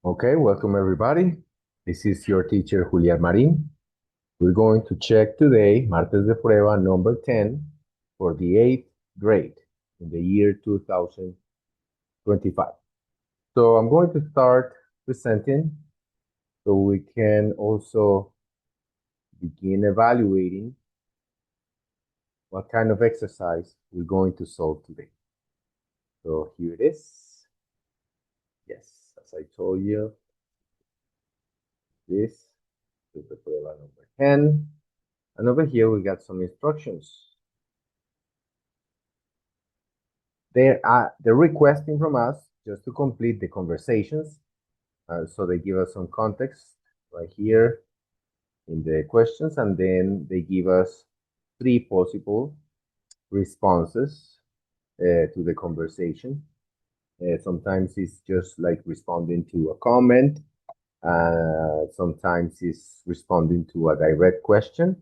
Okay, welcome everybody. This is your teacher Julián Marín. We're going to check today Martes de Prueba number 10 for the 8th grade in the year 2025. So I'm going to start presenting so we can also begin evaluating what kind of exercise we're going to solve today. So here it is. Yes, as I told you, this is the prueba number 10. And over here, we got some instructions. They're requesting from us just to complete the conversations. So they give us some context right here in the questions, and then they give us 3 possible responses to the conversation. Sometimes it's just like responding to a comment. Sometimes it's responding to a direct question.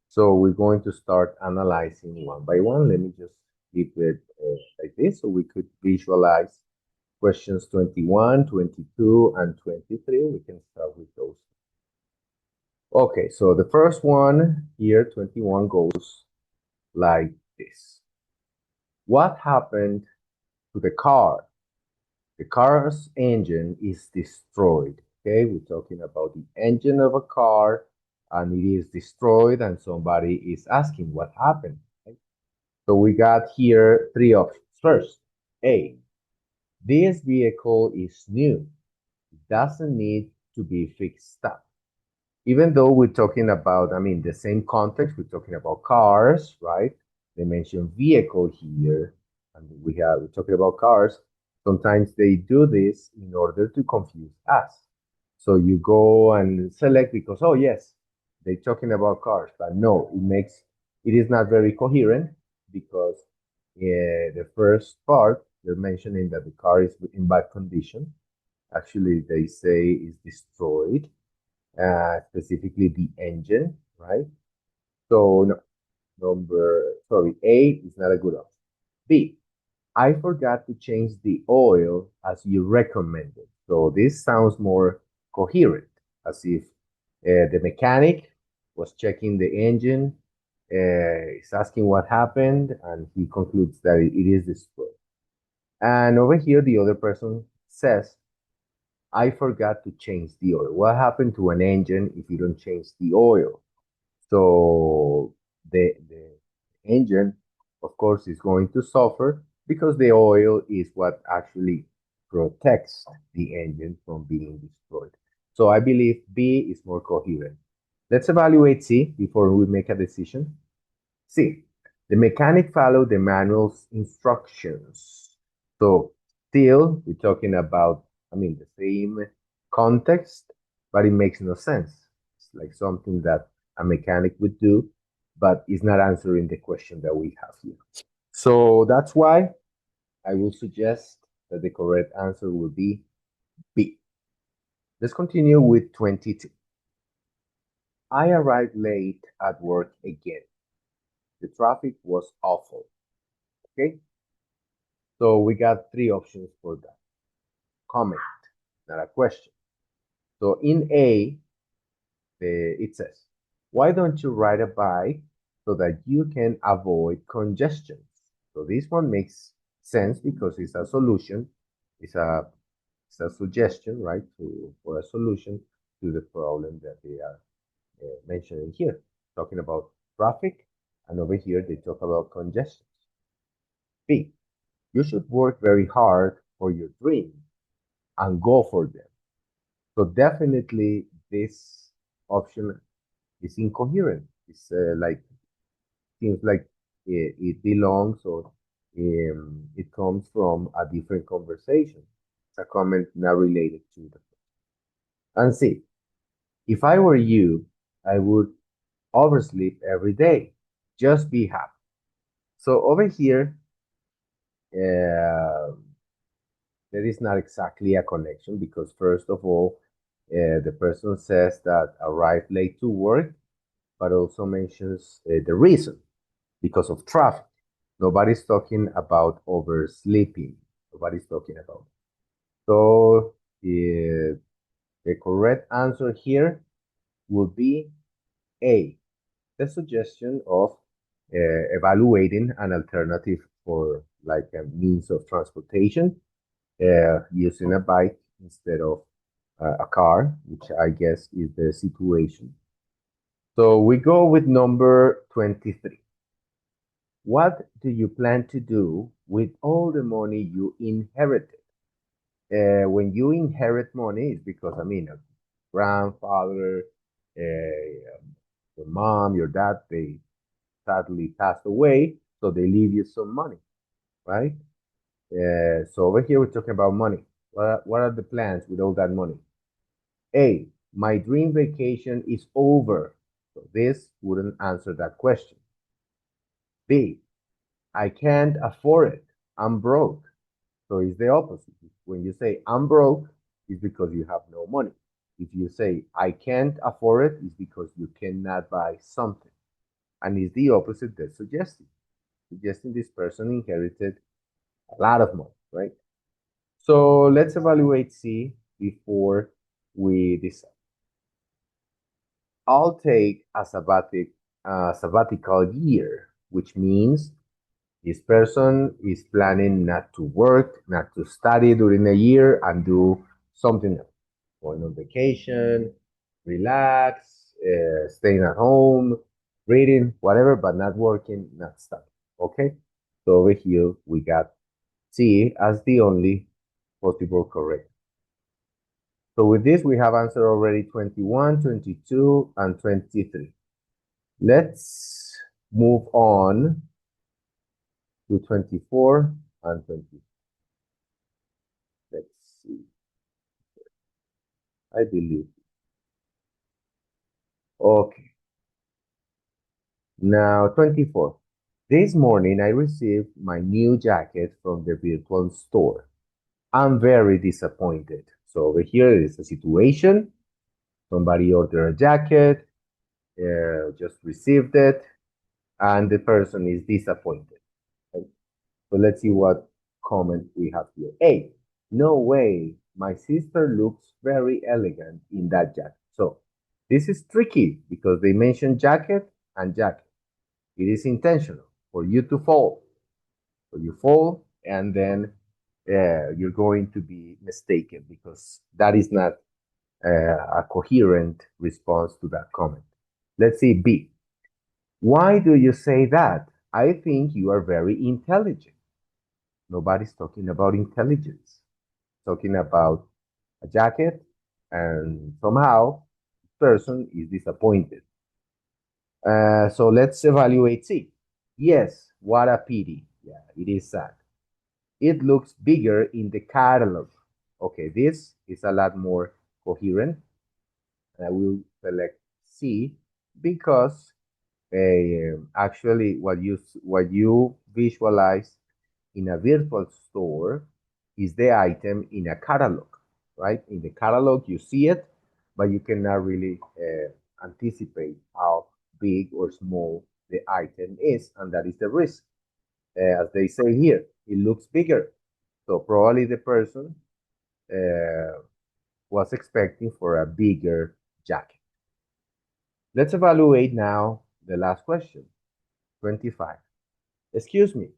So we're going to start analyzing one by one. Let me just keep it like this so we could visualize questions 21, 22, and 23. We can start with those. Okay, so the first one here, 21, goes like this. What happened to the car? The car's engine is destroyed. Okay, we're talking about the engine of a car and it is destroyed, and somebody is asking what happened. Okay? So we got here 3 options. First, A, this vehicle is new. It doesn't need to be fixed up. Even though we're talking about, the same context, we're talking about cars, right? They mention vehicle here, and we're talking about cars. Sometimes they do this in order to confuse us. So you go and select because, oh yes, they're talking about cars, but no, it is not very coherent because the first part, they're mentioning that the car is in bad condition. Actually, they say it's destroyed, specifically the engine, right? So A is not a good option. B, I forgot to change the oil as you recommended. So this sounds more coherent, as if the mechanic was checking the engine, is asking what happened, and he concludes that it is destroyed. And over here, the other person says, I forgot to change the oil. What happened to an engine if you don't change the oil? So the engine, of course, is going to suffer because the oil is what actually protects the engine from being destroyed. So I believe B is more coherent. Let's evaluate C before we make a decision. C, the mechanic followed the manual's instructions. So still, we're talking about, the same context, but it makes no sense. It's like something that a mechanic would do, but it's not answering the question that we have here. So that's why I will suggest that the correct answer will be B. Let's continue with 22. I arrived late at work again. The traffic was awful. Okay, so we got 3 options for that. Comment, not a question. So in A, it says, why don't you ride a bike so that you can avoid congestion? So this one makes sense because it's a solution, it's a, it's a suggestion, right, for a solution to the problem that they are mentioning here, talking about traffic, and over here they talk about congestion. B, you should work very hard for your dreams and go for them. So definitely this option is incoherent. It's seems like it belongs or it comes from a different conversation. It's a comment not related to the. And C, if I were you, I would oversleep every day. Just be happy. So over here, uh, there is not exactly a connection because first of all, the person says that arrived late to work, but also mentions the reason because of traffic. Nobody's talking about oversleeping. Nobody's talking about it. So The correct answer here would be A, the suggestion of evaluating an alternative for like a means of transportation, using a bike instead of a car, which I guess is the situation. So we go with number 23. What do you plan to do with all the money you inherited? When you inherit money, it's because, I mean, a grandfather, your mom, your dad, they sadly passed away, so they leave you some money, right? So over here, we're talking about money. What are the plans with all that money? A, my dream vacation is over. So this wouldn't answer that question. B, I can't afford it. I'm broke. So it's the opposite. When you say I'm broke, it's because you have no money. If you say I can't afford it, it's because you cannot buy something. And it's the opposite that's suggesting. Suggesting this person inherited a lot of money, right? So let's evaluate C before we decide. I'll take a sabbatical year, which means this person is planning not to work, not to study during the year, and do something else. Going on vacation, relax, staying at home, reading, whatever, but not working, not studying. Okay? So over here, we got C as the only possible correct. So with this, we have answered already 21, 22, and 23. Let's move on to 24 and 20. Let's see. I believe. Okay. Now, 24. This morning, I received my new jacket from the virtual store. I'm very disappointed. So over here is a situation. Somebody ordered a jacket, just received it, and the person is disappointed. Okay? So let's see what comment we have here. A, no way. My sister looks very elegant in that jacket. So this is tricky because they mention jacket and jacket. It is intentional for you to fall. So you fall, and then you're going to be mistaken because that is not a coherent response to that comment. Let's see B. Why do you say that? I think you are very intelligent. Nobody's talking about intelligence. Talking about a jacket, and somehow the person is disappointed. So let's evaluate C. Yes, what a pity. Yeah, it is sad. It looks bigger in the catalog. Okay, this is a lot more coherent. I will select C because actually what you visualize in a virtual store is the item in a catalog, right? In the catalog, you see it, but you cannot really anticipate how big or small the item is, and that is the risk. As they say here, it looks bigger. So probably the person uh, was expecting for a bigger jacket. Let's evaluate now the last question, 25. Excuse me,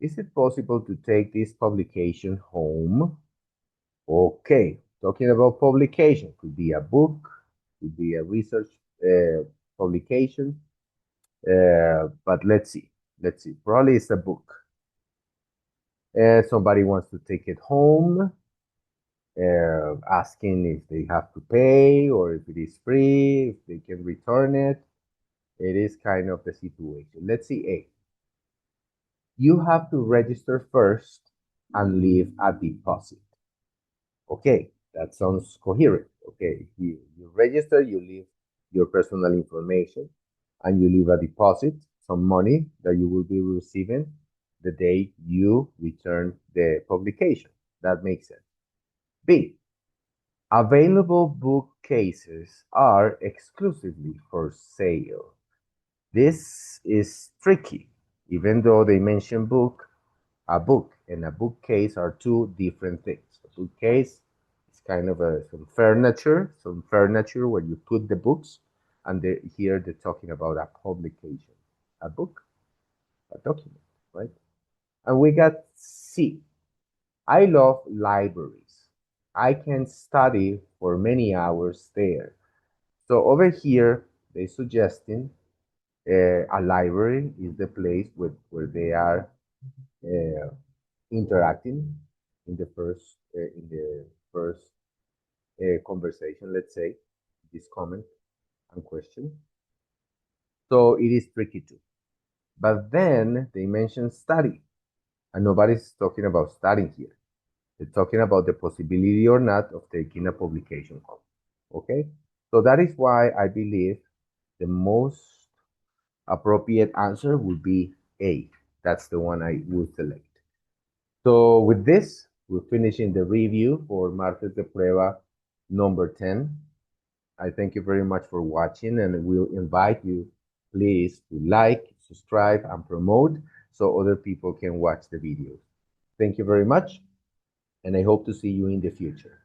is it possible to take this publication home? Okay, talking about publication, could be a book, could be a research publication, but let's see. Let's see. Probably it's a book. Somebody wants to take it home, asking if they have to pay or if it is free, if they can return it. It is kind of the situation. Let's see A. You have to register first and leave a deposit. Okay, that sounds coherent. Okay, you register, you leave your personal information, and you leave a deposit, some money that you will be receiving the day you return the publication. That makes sense. B. Available bookcases are exclusively for sale. This is tricky. Even though they mention book, a book and a bookcase are two different things. A bookcase kind of some furniture where you put the books, and here they're talking about a publication, a book, a document, right? And we got C. I love libraries. I can study for many hours there. So over here, they're suggesting a library is the place where they are uh, interacting in the first conversation, let's say, this comment and question. So it is tricky too. But then they mention study, and nobody's talking about studying here. They're talking about the possibility or not of taking a publication course. Okay? So that is why I believe the most appropriate answer would be A. That's the one I would select. So with this, we're finishing the review for Martes de Prueba number 10. I thank you very much for watching, and we'll invite you, please, to like, subscribe, and promote so other people can watch the videos. Thank you very much, and I hope to see you in the future.